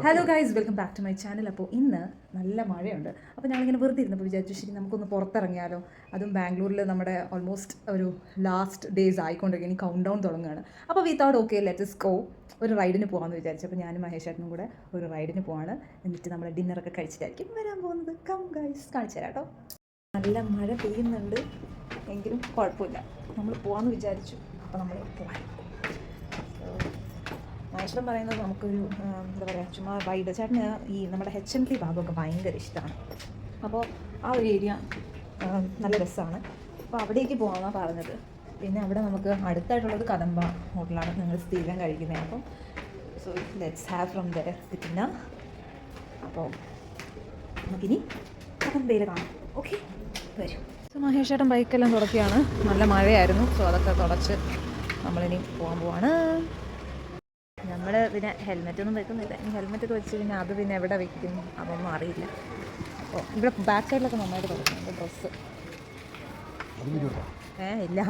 Hello guys, welcome back to my channel. അപ്പോൾ ഇന്ന് നല്ല മഴയുണ്ട്. അപ്പോൾ ഞങ്ങളിങ്ങനെ വെറുതെ ഇരുന്നപ്പോൾ വിചാരിച്ചു ശരി നമുക്കൊന്ന് പുറത്തിറങ്ങിയാലോ. അതും ബാംഗ്ലൂരിൽ നമ്മുടെ ഓൾമോസ്റ്റ് ഒരു ലാസ്റ്റ് ഡേയ്സ് ആയിക്കൊണ്ടിരിക്കും, ഇനി കൗണ്ട് ഡൗൺ തുടങ്ങുകയാണ്. അപ്പോൾ we thought okay let's go, ഒരു റൈഡിന് പോകാമെന്ന് വിചാരിച്ചു. അപ്പോൾ ഞാനും മഹേഷ് ചേട്ടനും കൂടെ ഒരു റൈഡിന് പോവാണ്. എന്നിട്ട് നമ്മൾ ഡിന്നറൊക്കെ കഴിച്ചിട്ടായിരിക്കും വരാൻ പോകുന്നത്. കം ഗൈസ്, കാണിച്ചു തരാം കേട്ടോ. നല്ല മഴ പെയ്യുന്നുണ്ട് എങ്കിലും കുഴപ്പമില്ല, നമ്മൾ പോകാമെന്ന് വിചാരിച്ചു. അപ്പോൾ നമ്മൾ പോകാൻ മഹേശ്വരം പറയുന്നത് നമുക്കൊരു എന്താ പറയുക, ചുമ്മാ വൈഡ് ചേട്ടന് ഈ നമ്മുടെ HMP ഭാഗമൊക്കെ ഭയങ്കര ഇഷ്ടമാണ്. അപ്പോൾ ആ ഒരു ഏരിയ നല്ല രസമാണ്. അപ്പോൾ അവിടേക്ക് പോകാമെന്നാണ് പറഞ്ഞത്. പിന്നെ അവിടെ നമുക്ക് അടുത്തായിട്ടുള്ളത് കദംബ ഹോട്ടലാണ് ഞങ്ങൾ സ്ഥിരം കഴിക്കുന്നത്. അപ്പം so let's have from there പിന്നെ. അപ്പോൾ നമുക്കിനി കദംബയിൽ കാണാം. ഓക്കെ, വരും. സോ മഹേഷ് ചേട്ടൻ ബൈക്കെല്ലാം തുടക്കുകയാണ്. നല്ല മഴയായിരുന്നു, സോ അതൊക്കെ തുടച്ച് നമ്മളിനി പോകാൻ പോവാണ്. നമ്മൾ പിന്നെ ഹെൽമെറ്റൊന്നും വെക്കുന്നില്ല. ഇനി ഹെൽമെറ്റൊക്കെ വെച്ച് പിന്നെ അത് പിന്നെ എവിടെ വെക്കും അതൊന്നും അറിയില്ല. അപ്പോൾ ഇവിടെ ബാക്ക് സൈഡിലൊക്കെ നന്നായിട്ട് തുടക്കുന്നുണ്ട് ഡ്രസ്സ്. ഇല്ല,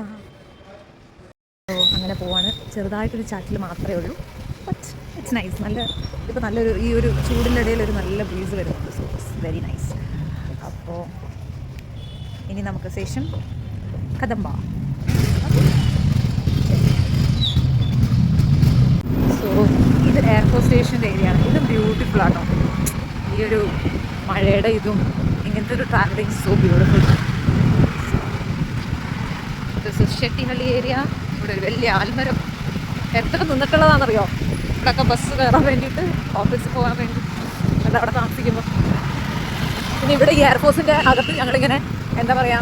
അങ്ങനെ പോവാണ്. ചെറുതായിട്ടൊരു ചാറ്റിൽ മാത്രമേ ഉള്ളൂ, ബട്ട് ഇറ്റ്സ് നൈസ്. നല്ല ഇപ്പോൾ നല്ലൊരു ഈ ഒരു ചൂടിൻ്റെ ഇടയിൽ ഒരു നല്ല ബ്രീസ് വരുന്നുണ്ട്. So it's very nice. അപ്പോൾ ഇനി നമുക്ക് ശേഷം കദംബ. സോ ഇത് എയർപോർട്ട് സ്റ്റേഷൻ്റെ ഏരിയ ആണ്. ഇതും ബ്യൂട്ടിഫുൾ ആണോ, ഈ ഒരു മഴയുടെ ഇതും ഇങ്ങനത്തെ ഒരു ട്രാവലിംഗ് സോ ബ്യൂട്ടിഫുൾ. ഷെട്ടിഹള്ളി ഏരിയ. ഇവിടെ ഒരു വലിയ ആൽമരം എത്ര നിന്നിട്ടുള്ളതാണെന്നറിയോ. ഇവിടെയൊക്കെ ബസ് കയറാൻ വേണ്ടിയിട്ട്, ഓഫീസിൽ പോകാൻ വേണ്ടി അത് അവിടെ താമസിക്കുമ്പോൾ. പിന്നെ ഇവിടെ ഈ എയർഫോഴ്സിൻ്റെ അകത്ത് ഞങ്ങളിങ്ങനെ എന്താ പറയുക,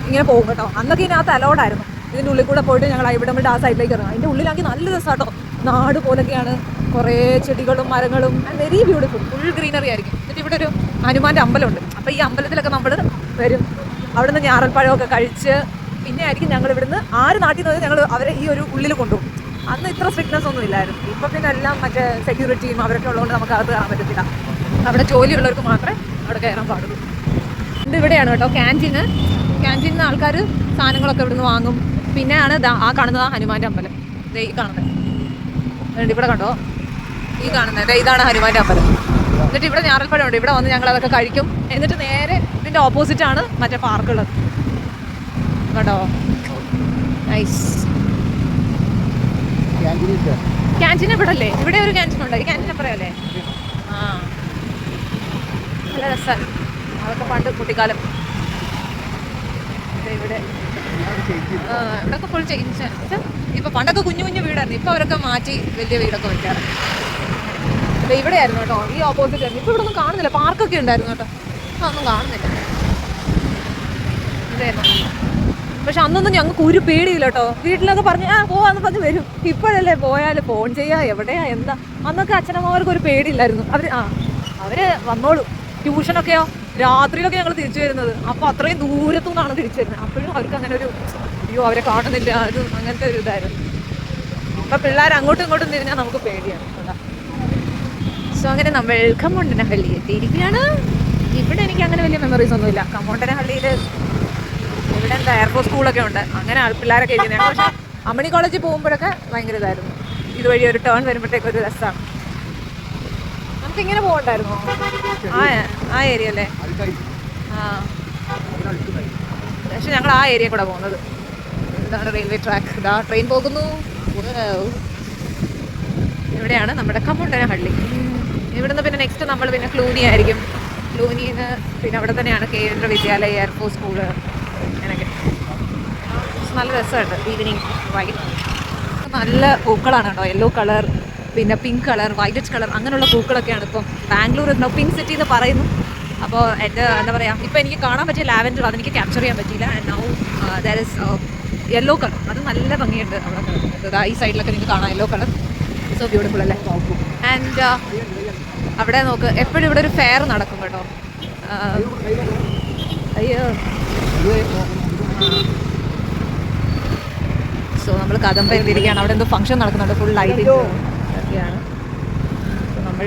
ഇങ്ങനെ പോകും കേട്ടോ. അന്നൊക്കെ ഇതിനകത്ത് അലൗഡായിരുന്നു. ഇതിൻ്റെ ഉള്ളിൽ കൂടെ പോയിട്ട് ഞങ്ങൾ ഇവിടെ വിട്ട് ആ സൈഡിലേക്ക് ഇറങ്ങാം. അതിൻ്റെ ഉള്ളിലാണെങ്കിൽ നല്ല രസമാട്ടോ, നാട് പോലൊക്കെയാണ്, കുറേ ചെടികളും മരങ്ങളും, വെരി ബ്യൂട്ടിഫുൾ, ഫുൾ ഗ്രീനറി ആയിരിക്കും. എന്നിട്ട് ഇവിടെ ഒരു ഹനുമാൻ്റെ അമ്പലമുണ്ട്. അപ്പോൾ ഈ അമ്പലത്തിലൊക്കെ നമ്മൾ വരും. അവിടുന്ന് ഞാറൽപ്പഴമൊക്കെ കഴിച്ച് പിന്നെ ആയിരിക്കും ഞങ്ങൾ ഇവിടുന്ന് ആര് നാട്ടിൽ നിന്ന് ഞങ്ങൾ അവരെ ഈ ഒരു ഉള്ളിൽ കൊണ്ടുപോകും. അന്ന് ഇത്ര സ്ട്രിക്ട്നെസ് ഒന്നും ഇല്ലായിരുന്നു. ഇപ്പം പിന്നെ എല്ലാം മറ്റേ സെക്യൂരിറ്റിയും അവരൊക്കെ ഉള്ളതുകൊണ്ട് നമുക്ക് അകത്ത് കയറാൻ പറ്റത്തില്ല. അവിടെ ജോലിയുള്ളവർക്ക് മാത്രമേ അവിടെ കയറാൻ പാടുള്ളൂ. ഇത് ഇവിടെയാണ് കേട്ടോ ക്യാൻറ്റീന്. ക്യാൻറ്റീനിൽ ആൾക്കാർ സാധനങ്ങളൊക്കെ ഇവിടുന്ന് വാങ്ങും. പിന്നെയാണ് ആ കാണുന്നത് ഹനുമാൻ്റെ അമ്പലം. ഈ കാണുന്നത് ഇവിടെ കണ്ടോ, ഈ കാണുന്നത് ഇതാണ് ഹനുമാൻ്റെ അമ്പലം. എന്നിട്ട് ഇവിടെ ഞാറൽപ്പഴമുണ്ട്. ഇവിടെ വന്ന് ഞങ്ങൾ അതൊക്കെ കഴിക്കും. എന്നിട്ട് നേരെ ഇതിൻ്റെ ഓപ്പോസിറ്റാണ് മറ്റേ പാർക്കുള്ളത് കേട്ടോ. നൈസ്. ക്യാൻറ്റീൻ ഇവിടെ അല്ലേ, ഇവിടെ ഒരു ക്യാൻറ്റീൻ ഉണ്ട്. ഈ ക്യാൻറ്റീൻ അപ്പുറമല്ലേ? ആ, നല്ല രസമാണ്. അതൊക്കെ പണ്ട് കുട്ടിക്കാലം. ഇവിടെ ഇവിടെയൊക്കെ ഫുൾ ചേഞ്ച്. ഇപ്പോൾ പണ്ടൊക്കെ കുഞ്ഞു കുഞ്ഞു വീടായിരുന്നു. ഇപ്പോൾ അവരൊക്കെ മാറ്റി വലിയ വീടൊക്കെ വയ്ക്കാറ്. അതെ, ഇവിടെ ആയിരുന്നു കേട്ടോ, ഈ ഓപ്പോസിറ്റ് ആയിരുന്നു. ഇപ്പോൾ ഇവിടെ ഒന്നും കാണുന്നില്ല. പാർക്കൊക്കെ ഉണ്ടായിരുന്നു കേട്ടോ, അതൊന്നും കാണുന്നില്ല. ഇതായിരുന്നു. പക്ഷെ അന്നൊന്നും ഞങ്ങൾക്ക് ഒരു പേടിയില്ല കേട്ടോ. വീട്ടിലൊക്കെ പറഞ്ഞ് പോവാന്ന് പറഞ്ഞ് വരും. ഇപ്പോഴല്ലേ പോയാൽ ഫോൺ ചെയ്യുക എവിടെയാ എന്താ. അന്നൊക്കെ അച്ഛനമ്മമാർക്ക് ഒരു പേടിയില്ലായിരുന്നു. അവര് വന്നോളൂ. ട്യൂഷനൊക്കെയോ രാത്രിയിലൊക്കെ ഞങ്ങൾ തിരിച്ചു വരുന്നത്. അപ്പോൾ അത്രയും ദൂരത്തു നിന്നാണ് തിരിച്ചു വരുന്നത്. അപ്പോഴും അവർക്ക് അങ്ങനെ ഒരു അയ്യോ അവരെ കാണുന്നില്ല, അത് അങ്ങനത്തെ ഒരു ഇതായിരുന്നു. അപ്പം പിള്ളേർ അങ്ങോട്ടും ഇങ്ങോട്ടും തിരിഞ്ഞാൽ നമുക്ക് പേടിയാണ്. അതാ. സോ അങ്ങനെ നമ്മൾ കമ്മോണ്ടനഹള്ളി എത്തിയിരിക്കുകയാണ്. ഇവിടെ എനിക്ക് അങ്ങനെ വലിയ മെമ്മറീസ് ഒന്നുമില്ല. കമ്മോണ്ടനഹള്ളിയിൽ ഇവിടെ എന്താ എയർപോർട്ട് സ്കൂളൊക്കെ ഉണ്ട്, അങ്ങനെ പിള്ളേരൊക്കെ എഴുതുന്നത്. പക്ഷേ അമ്മണി കോളേജിൽ പോകുമ്പോഴൊക്കെ ഭയങ്കര ഇതായിരുന്നു. ഇതുവഴി ഒരു ടേൺ വരുമ്പോഴത്തേക്ക് ഒരു രസമാണ്. നമുക്കിങ്ങനെ പോകണ്ടായിരുന്നോ ആ ഏരിയ അല്ലേ? പക്ഷെ ഞങ്ങൾ ആ ഏരിയ കൂടെ പോകുന്നത്. ഇതാണ് റെയിൽവേ ട്രാക്ക്. ഇതാ ട്രെയിൻ പോകുന്നു. ഇവിടെയാണ് നമ്മുടെ കമ്മോണ്ടനഹള്ളി. ഇവിടുന്ന് പിന്നെ നെക്സ്റ്റ് നമ്മൾ പിന്നെ ക്ലൂനി ആയിരിക്കും. ക്ലൂനിന്ന് പിന്നെ അവിടെ തന്നെയാണ് കേന്ദ്ര വിദ്യാലയ, എയർഫോഴ്സ് സ്കൂള്, അങ്ങനെയൊക്കെ. നല്ല രസമുണ്ട് ഈവനിങ് വൈകിട്ട്. നല്ല പൂക്കളാണ് കേട്ടോ, യെല്ലോ കളർ, പിന്നെ പിങ്ക് കളർ, വയലറ്റ് കളർ, അങ്ങനെയുള്ള പൂക്കളൊക്കെയാണ് ഇപ്പം ബാംഗ്ലൂർ പിങ്ക് സിറ്റി എന്ന് പറയുന്നു. അപ്പോൾ എൻ്റെ എന്താ പറയുക, ഇപ്പോൾ എനിക്ക് കാണാൻ പറ്റിയ ലാവൻഡർ അതെനിക്ക് ക്യാപ്ചർ ചെയ്യാൻ പറ്റിയില്ല. And now there is yellow colour, അത് നല്ല ഭംഗിയുണ്ട്. അവിടെ ഈ സൈഡിലൊക്കെ നിങ്ങൾക്ക് കാണാം യെല്ലോ കളർ. സോ ബ്യൂട്ടിഫുൾ അല്ലേ? ആൻഡ് അവിടെ നോക്ക്, എപ്പോഴും ഇവിടെ ഒരു ഫെയർ നടക്കും കേട്ടോ. അയ്യോ, സോ നമ്മൾ കദംബയിൽ ഇരിക്കുകയാണ്. അവിടെ എന്തോ ഫംഗ്ഷൻ നടക്കുന്നുണ്ട്, ഫുൾ ലൈറ്റ് ഒക്കെയാണ്. സോ നമ്മൾ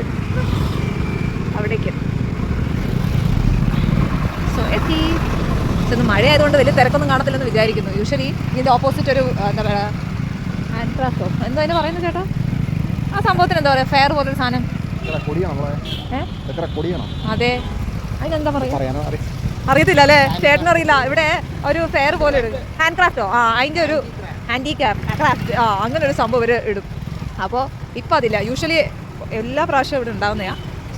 അവിടേക്ക് സോ എത്തി. പക്ഷെ മഴ ആയതുകൊണ്ട് വലിയ തിരക്കൊന്നും കാണത്തില്ലെന്ന് വിചാരിക്കുന്നു. യൂഷ്വലി ഇതിൻ്റെ ഓപ്പോസിറ്റ് ഒരു എന്താ പറയുക, ആൻഡ് ക്രാഫ്റ്റോ എന്താ അതിന് പറയുന്നത് ചേട്ടാ, ആ സംഭവത്തിന് എന്താ പറയുക, ഫെയർ പോലൊരു സാധനം. അതെ, അതിനെന്താ പറയുക അറിയത്തില്ല അല്ലേ? ചേട്ടനറിയില്ല. ഇവിടെ ഒരു ഫെയർ പോലെ ഇടും, ഹാൻഡ് ക്രാഫ്റ്റോ, അതിൻ്റെ ഒരു ഹാൻഡി ക്രാഫ്റ്റ്, അങ്ങനെ ഒരു സംഭവം ഇവർ ഇടും. അപ്പോൾ ഇപ്പം അതില്ല. യൂഷ്വലി എല്ലാ പ്രാവശ്യവും ഇവിടെ ഉണ്ടാകുന്നതാണ്.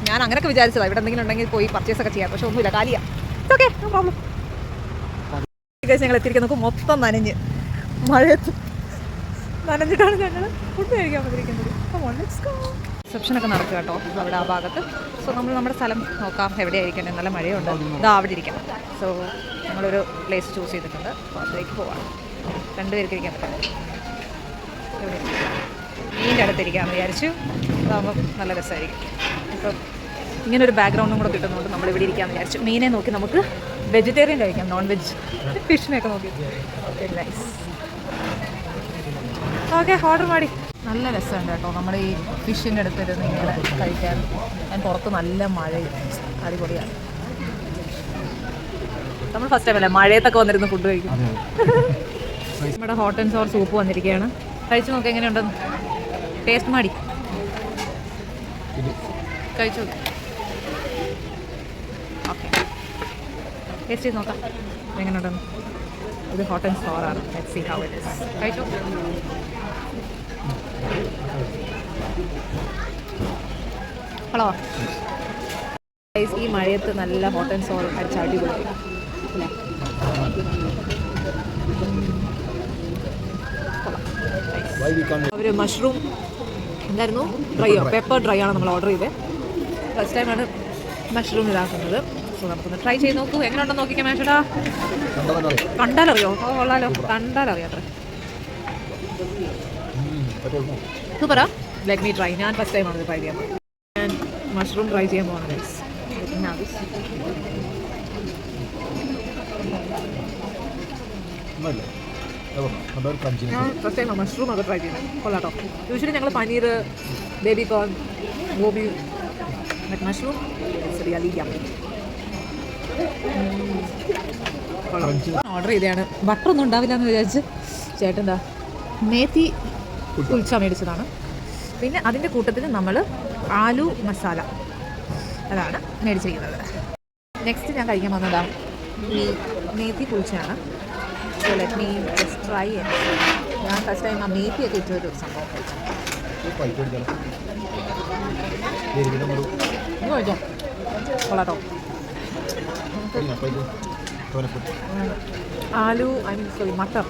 ഞാൻ അങ്ങനെയൊക്കെ വിചാരിച്ചതാണ് ഇവിടെ എന്തെങ്കിലും ഉണ്ടെങ്കിൽ പോയി പർച്ചേസ് ഒക്കെ ചെയ്യാം. പക്ഷെ ഒന്നുമില്ല, കാലിയാണ്. Okay, no problem. ഞങ്ങൾ എത്തിയിരിക്കുന്നത് നമുക്ക് മൊത്തം നനഞ്ഞ് മഴയത്ത് നനഞ്ഞിട്ടാണ് ഞങ്ങൾ ഫുഡ് കഴിക്കാൻ വന്നിരിക്കുന്നത്. റിസപ്ഷനൊക്കെ നടക്കുക കേട്ടോ അവിടെ ആ ഭാഗത്ത്. സോ നമ്മൾ നമ്മുടെ സ്ഥലം നോക്കാം എവിടെയായിരിക്കണം. നല്ല മഴയുണ്ട്. ഇതാ അവിടെ ഇരിക്കാം. സോ ഞങ്ങളൊരു പ്ലേസ് ചൂസ് ചെയ്തിട്ടുണ്ട്. അപ്പോൾ അതിലേക്ക് പോവാം. രണ്ടുപേർക്ക് ഇരിക്കാൻ പറ്റും. എവിടെ മീൻ്റെ അടുത്തിരിക്കാമെന്ന് വിചാരിച്ചു. അതാകുമ്പോൾ നല്ല രസമായിരിക്കും. അപ്പം ഇങ്ങനൊരു ബാക്ക്ഗ്രൗണ്ടും കൂടെ കിട്ടുന്നതുകൊണ്ട് നമ്മളിവിടെ ഇരിക്കാമെന്ന് വിചാരിച്ചു. മീനെ നോക്കി നമുക്ക് വെജിറ്റേറിയൻ കഴിക്കാം, നോൺ വെജ് ഫിഷിനെയൊക്കെ നോക്കി. Okay, nice. ഓക്കെ, ഓർഡർ ಮಾಡಿ. നല്ല രസമുണ്ട് കേട്ടോ നമ്മൾ ഈ ഫിഷിൻ്റെ അടുത്തിരുന്ന് ഇങ്ങനെ കഴിക്കാൻ. ഞാൻ പുറത്ത് നല്ല മഴയും അടിപൊളിയാണ്. നമ്മൾ ഫസ്റ്റ് ടൈം അല്ലേ മഴയത്തൊക്കെ വന്നിരുന്ന് ഫുഡ് കഴിക്കും. നമ്മുടെ ഹോട്ട് ആൻഡ് സോർ സൂപ്പ് വന്നിരിക്കുകയാണ്. കഴിച്ചു നോക്കാം എങ്ങനെയുണ്ടെന്ന്. ടേസ്റ്റ് മാടി കഴിച്ചു. ഓക്കെ, ടേസ്റ്റ് ചെയ്ത് നോക്കാം എങ്ങനെയുണ്ടെന്ന്. ഇത് ഹോട്ട് ആൻഡ് സോറാണ്. Let's see how it is. കഴിച്ചു. ഹലോ, ഈ മഴയത്ത് നല്ല ഹോട്ട് ആൻഡ് സോർ അടിച്ചാടി കൊടുക്കും അല്ലേ? അവർ മഷ്റൂം എന്തായിരുന്നു, ഡ്രൈയോ പെപ്പർ ഡ്രൈ ആണ് നമ്മൾ ഓർഡർ ചെയ്തത്. ഫസ്റ്റ് ടൈമാണ് മഷ്റൂം ഇതാക്കുന്നത്. സോ നമുക്കൊന്ന് ട്രൈ ചെയ്ത് നോക്കൂ. എങ്ങനെ ഉണ്ടെന്ന് നോക്കിക്കാം. മേശടാ കണ്ടാലറിയോ? ഓ കൊള്ളാലോ, കണ്ടാലറിയാം. അത്ര സൂപ്പറാ. Let me try. ഞാൻ ഫസ്റ്റ് ടൈമാണ് ഇത് ട്രൈ ചെയ്യാൻ പോകുന്നത്. ഞാൻ മഷ്റൂം ട്രൈ ചെയ്യാൻ പോകുന്നത്. ഞാൻ ഫസ്റ്റ് ടൈം മഷ്റൂം ഒക്കെ ട്രൈ ചെയ്യുന്നത്. കൊള്ളാട്ടോ. യൂഷ്വലി ഞങ്ങൾ paneer, baby corn, gobi, mushroom really yummy. Order ചെയ്തതാണ്. ബട്ടറൊന്നും ഉണ്ടാവില്ല എന്ന് വിചാരിച്ച് ചേട്ടൻ എന്താ മേത്തി കുൽച്ച മേടിച്ചതാണ്. പിന്നെ അതിൻ്റെ കൂട്ടത്തിൽ നമ്മൾ ആലു മസാല അതാണ് മേടിച്ചിരിക്കുന്നത്. നെക്സ്റ്റ് ഞാൻ കഴിക്കാൻ വന്നതാണ് ഈ മേത്തി കുൽച്ചയാണ്. So let me just try ചെയ്യാം. ഞാൻ ഫസ്റ്റ് ടൈം ആ മേത്തിയൊക്കെ ഇട്ടൊരു സംഭവം കഴിച്ചു. കഴിച്ചോ കൊള്ളാട്ടോ. ആലു മട്ടർ,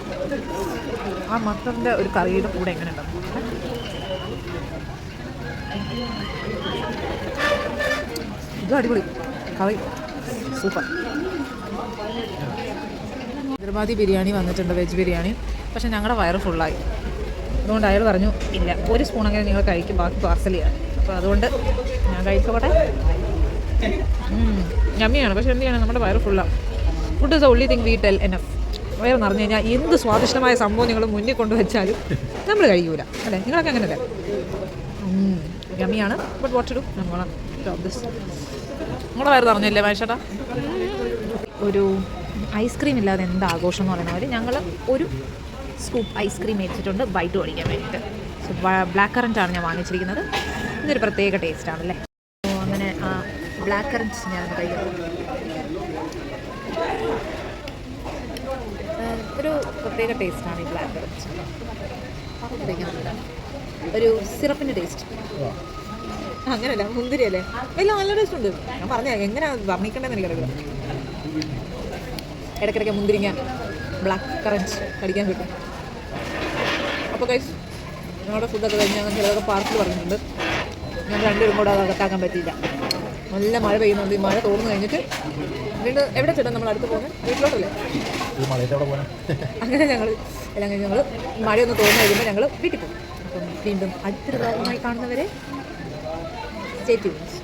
ആ മട്ടറിൻ്റെ ഒരു കറിയുടെ കൂടെ എങ്ങനെ ഉണ്ടാവും? ഇത് അടിപൊളി കറി, സൂപ്പർ. ഹൈദരാബാദി ബിരിയാണി വന്നിട്ടുണ്ട്, വെജ് ബിരിയാണി. പക്ഷേ ഞങ്ങളുടെ വയറ് ഫുള്ളായി. അതുകൊണ്ട് അയാൾ പറഞ്ഞു ഇല്ല, ഒരു സ്പൂണങ്ങനെ നിങ്ങൾ കഴിക്കും, ബാക്കി പാർസൽ ചെയ്യാം. അപ്പോൾ അതുകൊണ്ട് ഞാൻ കഴിച്ചോട്ടെ. യമ്മിയാണ്. പക്ഷേ എന്ത് ചെയ്യണം, നമ്മുടെ വയറ് ഫുള്ളാണ്. Food is the only thing we tell enough. വയറ് നിറഞ്ഞു കഴിഞ്ഞാൽ എന്ത് സ്വാദിഷ്ടമായ സംഭവം നിങ്ങൾ മുന്നിൽ കൊണ്ടുവച്ചാലും നമ്മൾ കഴിയൂല അല്ലേ? നിങ്ങളൊക്കെ അങ്ങനെയല്ലേ? യമ്മിയാണ്. ബട്ട് വാട്ട് ടു ഡു, നമ്മൾ ടോപ്പ് ദിസ്. നമ്മുടെ വയറ് നിറഞ്ഞില്ലേ മനുഷ്യട്ടാ? ഒരു ഐസ്ക്രീം ഇല്ലാതെ എന്ത് ആഘോഷം എന്ന് പറയുന്ന പോലെ ഞങ്ങൾ ഒരു സ്കൂപ്പ് ഐസ്ക്രീം മേടിച്ചിട്ടുണ്ട് ബൈറ്റ് ഓടിക്കാൻ വേണ്ടിയിട്ട്. സോ ബ്ലാക്ക് കറൻറ്റാണ് ഞാൻ വാങ്ങിച്ചിരിക്കുന്നത്. ഇതൊരു പ്രത്യേക ടേസ്റ്റാണല്ലേ. അപ്പോൾ അങ്ങനെ ആ ബ്ലാക്ക് കറൻറ്റ് ഞാൻ കഴിക്കുന്നത് ഒരു പ്രത്യേക ടേസ്റ്റാണ്. ഈ ബ്ലാക്ക് കറൻറ്റ് കഴിക്കുന്നുണ്ട്. ഒരു സിറപ്പിൻ്റെ ടേസ്റ്റ്. അങ്ങനെയല്ല, മുന്തിരി അല്ലേ? എല്ലാം നല്ല ടേസ്റ്റ് ഉണ്ട്. ഞാൻ പറഞ്ഞ എങ്ങനെയാണ് വർണ്ണിക്കേണ്ടതെന്ന് എനിക്കറിയില്ല. ഇടയ്ക്കിടയ്ക്ക് മുന്തിരിങ്ങ ബ്ലാക്ക് കറൻറ്റ് കടിക്കാൻ കിട്ടും. അപ്പോൾ ഗൈസ് ഞങ്ങളുടെ ഫുഡൊക്കെ കഴിഞ്ഞ് ഞങ്ങൾ ചിലതൊക്കെ പാർക്കിൽ പറഞ്ഞിട്ടുണ്ട്. ഞാൻ രണ്ടുപേരും കൂടെ അത് അകത്താക്കാൻ പറ്റിയില്ല. നല്ല മഴ പെയ്യുന്നുണ്ട്. ഈ മഴ തോന്നുന്നു കഴിഞ്ഞിട്ട് വീണ്ടും എവിടെ ചേട്ടാ നമ്മൾ അടുത്ത് പോകുന്നത്? വീട്ടിലോട്ടല്ലേ? അങ്ങനെ ഞങ്ങൾ എല്ലാം കഴിഞ്ഞ് ഞങ്ങൾ മഴയൊന്ന് തോന്നുന്നു കഴിയുമ്പോൾ ഞങ്ങൾ വീട്ടിൽ പോകും. അപ്പം വീണ്ടും അടുത്തൊരു ഭാഗമായി കാണുന്നവരെ സ്റ്റേ ട്യൂൺഡ്.